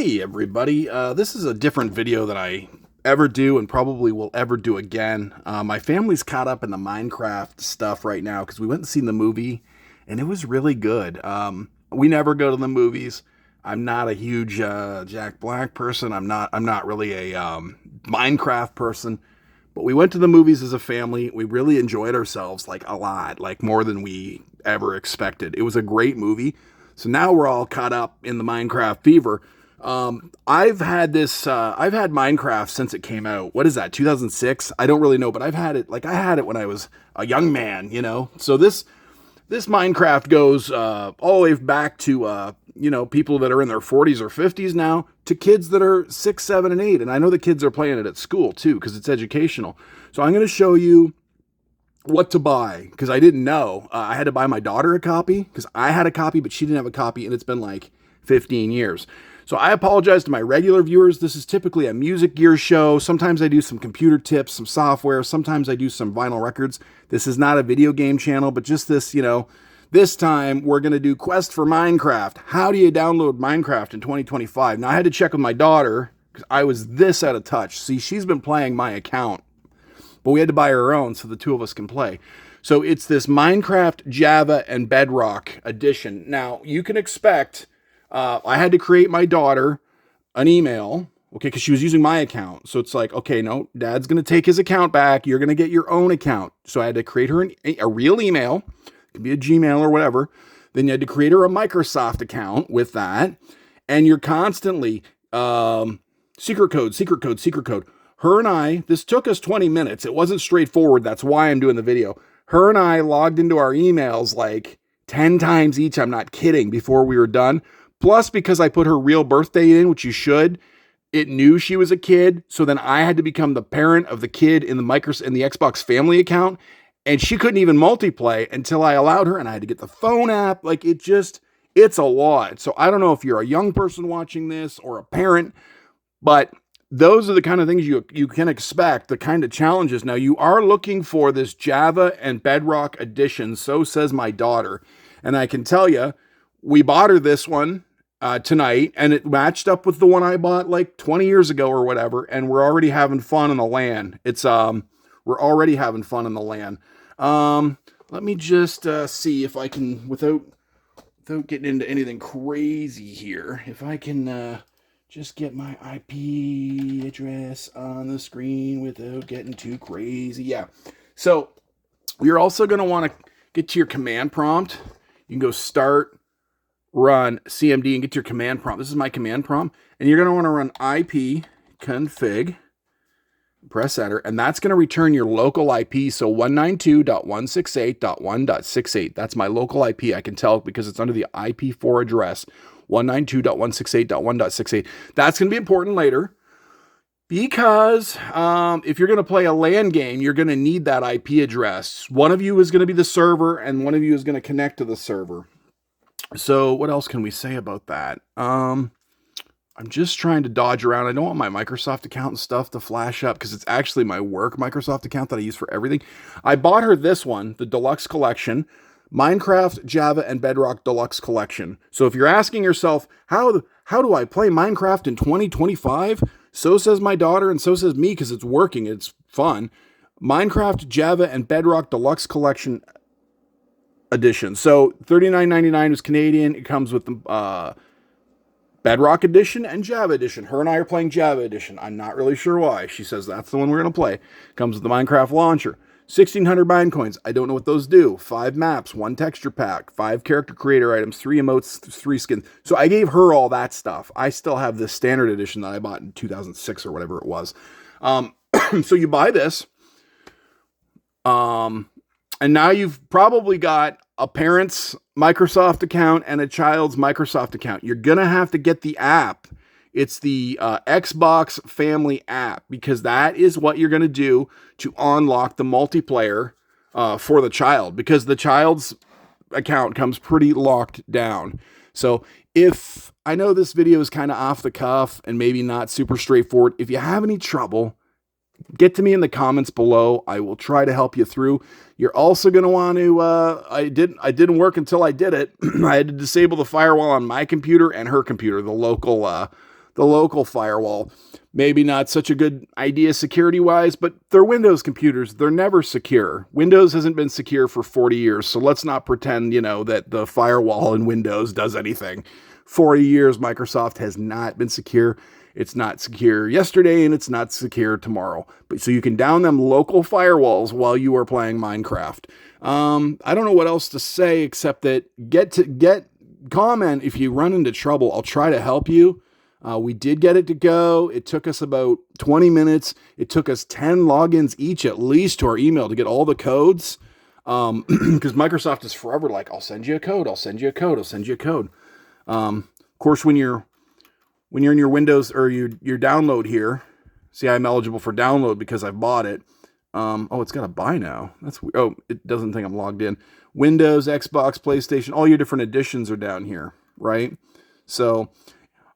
Hey everybody, this is a different video than I ever do and probably will ever do again. My family's caught up in the Minecraft stuff right now because we went and seen the movie and it was really good. We never go to the movies. I'm not a huge Jack Black person. I'm not really a Minecraft person. But we went to the movies as a family. We really enjoyed ourselves like a lot, like more than we ever expected. It was a great movie. So now we're all caught up in the Minecraft fever. I've had Minecraft since it came out. What is that, 2006? I don't really know, but I've had it, like I had it when I was a young man, you know? So this Minecraft goes all the way back to, people that are in their 40s or 50s now to kids that are 6, 7, and 8. And I know the kids are playing it at school too because it's educational. So I'm going to show you what to buy because I didn't know. I had to buy my daughter a copy because I had a copy, but she didn't have a copy, and it's been like 15 years. So I apologize to my regular viewers. This is typically a music gear show. Sometimes I do some computer tips, some software. Sometimes I do some vinyl records. This is not a video game channel, but just this, this time we're going to do Quest for Minecraft. How do you download Minecraft in 2025? Now I had to check with my daughter because I was this out of touch. See, she's been playing my account, but we had to buy her own so the two of us can play. So it's this Minecraft Java and Bedrock edition. Now you can expect... I had to create my daughter an email, okay, because she was using my account. So it's like, okay, no, dad's going to take his account back. You're going to get your own account. So I had to create her a real email. It could be a Gmail or whatever. Then you had to create her a Microsoft account with that. And you're constantly, secret code. Her and I, this took us 20 minutes. It wasn't straightforward. That's why I'm doing the video. Her and I logged into our emails like 10 times each. I'm not kidding, before we were done. Plus, because I put her real birthday in, which you should, it knew she was a kid. So then I had to become the parent of the kid in the Xbox family account. And she couldn't even multiplay until I allowed her. And I had to get the phone app. Like it's a lot. So I don't know if you're a young person watching this or a parent, but those are the kind of things you can expect, the kind of challenges. Now you are looking for this Java and Bedrock edition. So says my daughter. And I can tell you, we bought her this one tonight, and it matched up with the one I bought like 20 years ago or whatever, and we're already having fun in the LAN. We're already having fun in the LAN. Let me just see if I can, without getting into anything crazy here, if I can just get my IP address on the screen without getting too crazy. Yeah. So you're also going to want to get to your command prompt. You can go start, run CMD and get to your command prompt. This is my command prompt. And you're going to want to run IP config, press enter, and that's going to return your local IP. So 192.168.1.68. That's my local IP. I can tell because it's under the IP4 address, 192.168.1.68. That's going to be important later because if you're going to play a LAN game, you're going to need that IP address. One of you is going to be the server and one of you is going to connect to the server. So what else can we say about that? I'm just trying to dodge around. I don't want my Microsoft account and stuff to flash up because it's actually my work Microsoft account that I use for everything. I bought her this one, the Deluxe Collection, Minecraft, Java, and Bedrock Deluxe Collection. So if you're asking yourself, how do I play Minecraft in 2025? So says my daughter and so says me because it's working. It's fun. Minecraft, Java, and Bedrock Deluxe Collection edition. So $39.99 is Canadian. It comes with the Bedrock edition and Java edition. Her and I are playing Java edition. I'm not really sure why. She says that's the one we're going to play. Comes with the Minecraft launcher. 1,600 mine coins. I don't know what those do. 5 maps, 1 texture pack, 5 character creator items, 3 emotes, 3 skins. So I gave her all that stuff. I still have the standard edition that I bought in 2006 or whatever it was. So you buy this. And now you've probably got a parent's Microsoft account and a child's Microsoft account. You're going to have to get the app. It's the Xbox family app because that is what you're going to do to unlock the multiplayer for the child because the child's account comes pretty locked down. So if I know this video is kind of off the cuff and maybe not super straightforward, if you have any trouble, get to me in the comments below. I will try to help you through. You're also going to want to, I didn't work until I did it. I had to disable the firewall on my computer and her computer, the the local firewall. Maybe not such a good idea security-wise, but they're Windows computers. They're never secure. Windows hasn't been secure for 40 years, so let's not pretend, that the firewall in Windows does anything. 40 years, Microsoft has not been secure. It's not secure yesterday, and it's not secure tomorrow. But so you can down them local firewalls while you are playing Minecraft. I don't know what else to say except that comment if you run into trouble. I'll try to help you. We did get it to go. It took us about 20 minutes. It took us 10 logins each at least to our email to get all the codes. Because Microsoft is forever like, I'll send you a code. I'll send you a code. I'll send you a code. Of course, when you're in your Windows or your download here, see, I'm eligible for download because I bought it. It's got a buy now. That's weird. Oh, it doesn't think I'm logged in. Windows, Xbox, PlayStation, all your different editions are down here, right? So,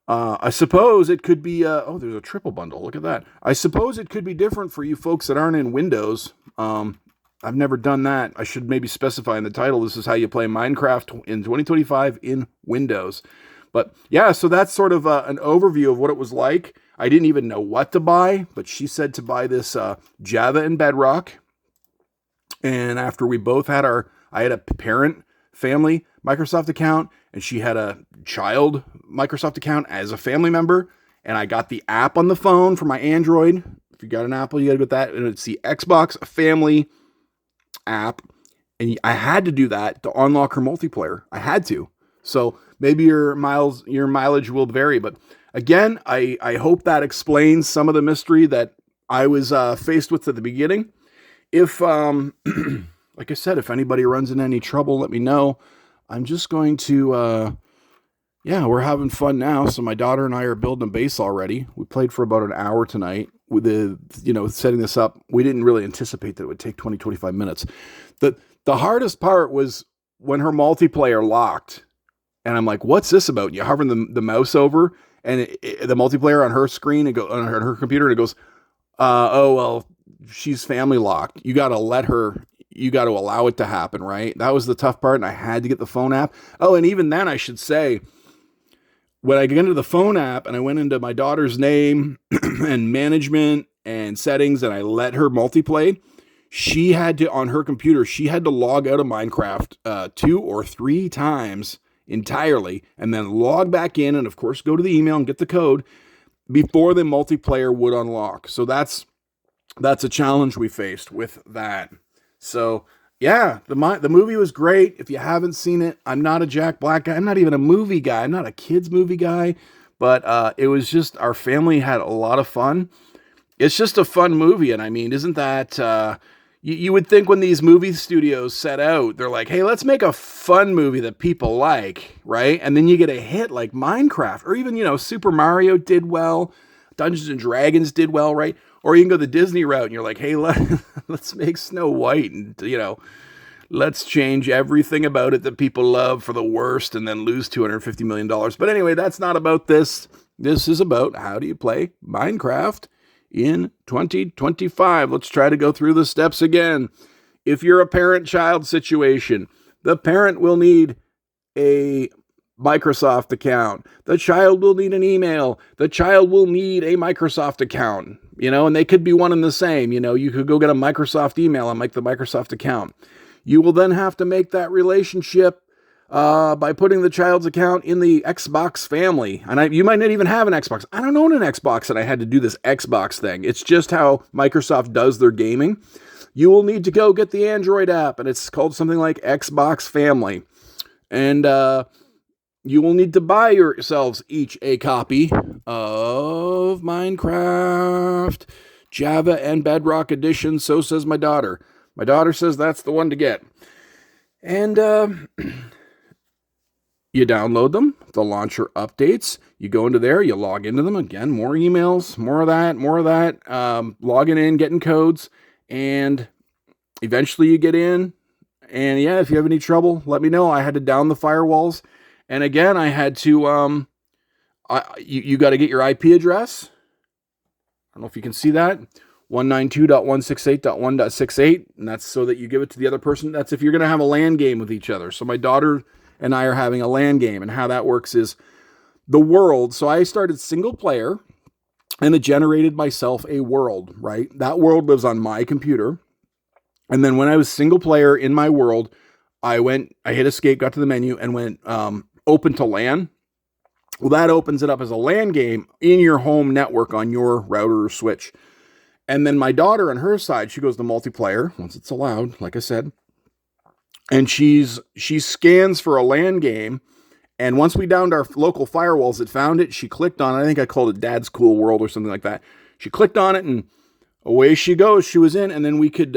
I suppose it could be, there's a triple bundle. Look at that. I suppose it could be different for you folks that aren't in Windows. I've never done that. I should maybe specify in the title, this is how you play Minecraft in 2025 in Windows. But yeah, so that's sort of an overview of what it was like. I didn't even know what to buy, but she said to buy this Java and Bedrock. And after we both had I had a parent family Microsoft account, and she had a child Microsoft account as a family member. And I got the app on the phone for my Android. If you got an Apple, you got to get that. And it's the Xbox Family app. And I had to do that to unlock her multiplayer. I had to. So maybe your mileage will vary. But again, I hope that explains some of the mystery that I was faced with at the beginning. If, like I said, if anybody runs into any trouble, let me know. I'm just going to, we're having fun now. So my daughter and I are building a base already. We played for about an hour tonight with setting this up. We didn't really anticipate that it would take 20, 25 minutes. The hardest part was when her multiplayer locked. And I'm like, what's this about? You hover the mouse over and the multiplayer on her screen, and go on her computer, and it goes, she's family locked. You got to allow it to happen, right? That was the tough part, and I had to get the phone app. Oh, and even then, I should say, when I get into the phone app and I went into my daughter's name and management and settings, and I let her multiplay, she had to, on her computer, she had to log out of Minecraft 2 or 3 times entirely, and then log back in, and of course go to the email and get the code before the multiplayer would unlock. So that's a challenge we faced with that. So yeah, the movie was great. If you haven't seen it, I'm not a Jack Black guy. I'm not even a movie guy. I'm not a kids movie guy, but it was just, our family had a lot of fun. It's just a fun movie, and I mean, isn't that you would think when these movie studios set out, they're like, hey, let's make a fun movie that people like, right? And then you get a hit like Minecraft, or even, Super Mario did well, Dungeons and Dragons did well, right? Or you can go the Disney route and you're like, hey, let's make Snow White, and, let's change everything about it that people love for the worst and then lose $250 million. But anyway, that's not about this. This is about how do you play Minecraft in 2025. Let's try to go through the steps again. If you're a parent-child situation, the parent will need a Microsoft account. The child will need an email. The child will need a Microsoft account, and they could be one and the same. You could go get a Microsoft email and make the Microsoft account. You will then have to make that relationship by putting the child's account in the Xbox family. And you might not even have an Xbox. I don't own an Xbox, and I had to do this Xbox thing. It's just how Microsoft does their gaming. You will need to go get the Android app, and it's called something like Xbox Family. And you will need to buy yourselves each a copy of Minecraft, Java, and Bedrock Edition. So says my daughter. My daughter says that's the one to get. And you download them, the launcher updates, you go into there, you log into them, again, more emails, more of that, logging in, getting codes, and eventually you get in, and yeah, if you have any trouble, let me know. I had to down the firewalls, and again, I had to, you got to get your IP address. I don't know if you can see that, 192.168.1.68, and that's so that you give it to the other person. That's if you're going to have a LAN game with each other. So my daughter and I are having a LAN game, and how that works is the world. So I started single player, and it generated myself a world, right? That world lives on my computer. And then when I was single player in my world, I hit escape, got to the menu, and went open to LAN. Well, that opens it up as a LAN game in your home network on your router or switch. And then my daughter on her side, she goes to multiplayer once it's allowed, like I said. And she scans for a LAN game. And once we downed our local firewalls, it found it. She clicked on it. I think I called it Dad's Cool World or something like that. She clicked on it, and away she goes. She was in, and then we could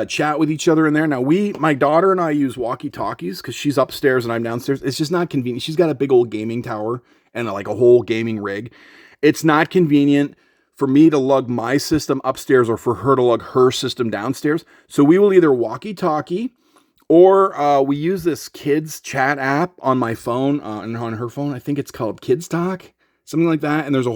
chat with each other in there. Now, my daughter and I use walkie-talkies because she's upstairs and I'm downstairs. It's just not convenient. She's got a big old gaming tower and like a whole gaming rig. It's not convenient for me to lug my system upstairs or for her to lug her system downstairs. So we will either walkie-talkie, or we use this kids chat app on my phone and on her phone. I think it's called Kids Talk, something like that. And there's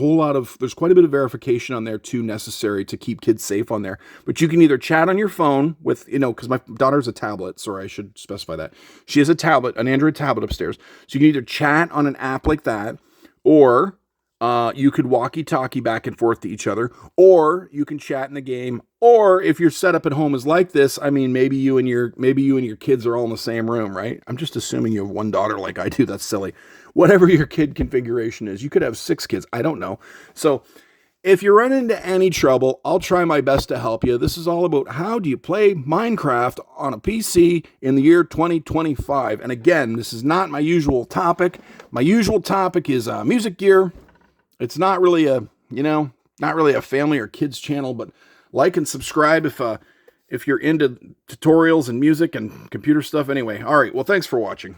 quite a bit of verification on there too, necessary to keep kids safe on there. But you can either chat on your phone with, because my daughter's a tablet. Sorry, I should specify that. She has a tablet, an Android tablet upstairs. So you can either chat on an app like that, or you could walkie-talkie back and forth to each other, or you can chat in the game. Or if your setup at home is like this, I mean, maybe you and your kids are all in the same room, right? I'm just assuming you have one daughter like I do. That's silly. Whatever your kid configuration is, you could have 6 kids. I don't know. So if you run into any trouble, I'll try my best to help you. This is all about how do you play Minecraft on a PC in the year 2025. And again, this is not my usual topic. My usual topic is music gear. It's not really a family or kids channel, but like and subscribe if you're into tutorials and music and computer stuff. Anyway, all right. Well, thanks for watching.